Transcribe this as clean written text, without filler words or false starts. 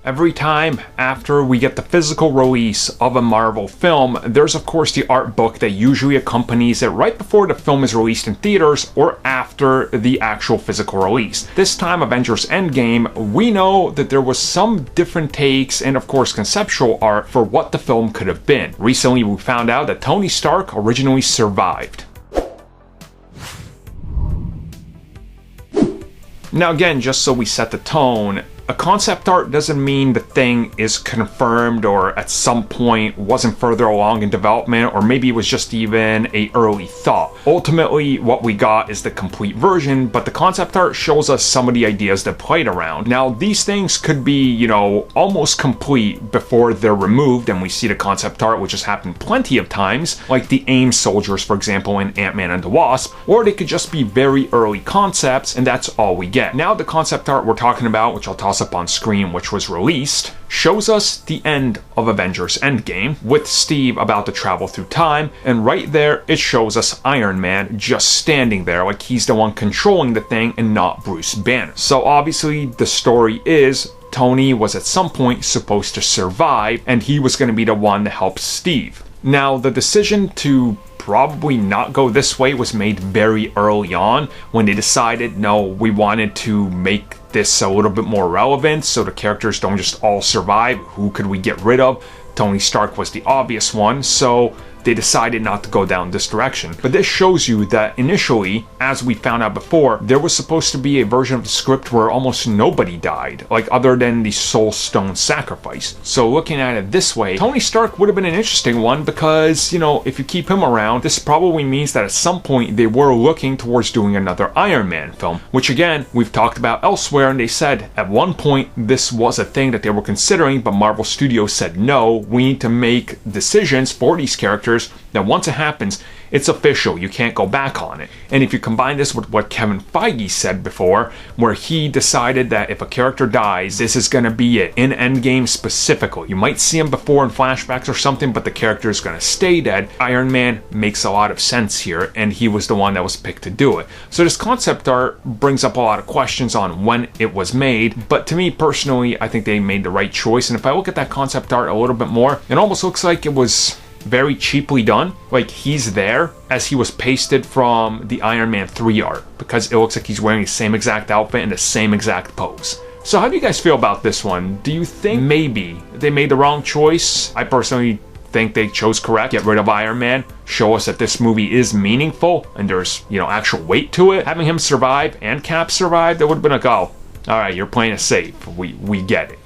Every time after we get the physical release of a Marvel film, there's of course the art book that usually accompanies it right before the film is released in theaters or after the actual physical release. This time, Avengers Endgame, we know that there was some different takes and of course conceptual art for what the film could have been. Recently we found out that Tony Stark originally survived. Now again, just so we set the tone, a concept art doesn't mean the thing is confirmed or at some point wasn't further along in development, or maybe it was just even a early thought. Ultimately, what we got is the complete version, but the concept art shows us some of the ideas that played around. Now, these things could be, almost complete before they're removed and we see the concept art, which has happened plenty of times, like the AIM soldiers, for example, in Ant-Man and the Wasp, or they could just be very early concepts and that's all we get. Now, the concept art we're talking about, which I'll toss up on screen, which was released, shows us the end of Avengers Endgame with Steve about to travel through time, and right there it shows us Iron Man just standing there like he's the one controlling the thing and not Bruce Banner. So obviously the story is Tony was at some point supposed to survive and he was going to be the one to help Steve. Now the decision to probably not go this way was made very early on when they decided, no, we wanted to make this a little bit more relevant so the characters don't just all survive. Who could we get rid of? Tony Stark was the obvious one, so they decided not to go down this direction. But this shows you that initially, as we found out before, there was supposed to be a version of the script where almost nobody died, like other than the Soul Stone sacrifice. So looking at it this way, Tony Stark would have been an interesting one because, if you keep him around, this probably means that at some point they were looking towards doing another Iron Man film, which again, we've talked about elsewhere, and they said at one point this was a thing that they were considering, but Marvel Studios said no, we need to make decisions for these characters that once it happens, it's official, you can't go back on it. And if you combine this with what Kevin Feige said before, where he decided that if a character dies, this is going to be it, in Endgame specifically. You might see him before in flashbacks or something, but the character is going to stay dead. Iron Man makes a lot of sense here, and he was the one that was picked to do it. So this concept art brings up a lot of questions on when it was made, but to me personally, I think they made the right choice. And if I look at that concept art a little bit more, it almost looks like it was very cheaply done. Like he's there as he was pasted from the Iron Man 3 art, because it looks like he's wearing the same exact outfit and the same exact pose. So how do you guys feel about this one? Do you think maybe they made the wrong choice? I personally think they chose correct. Get rid of Iron Man, show us that this movie is meaningful and there's, actual weight to it. Having him survive and Cap survive, that would have been like, oh, all right, you're playing it safe. We get it.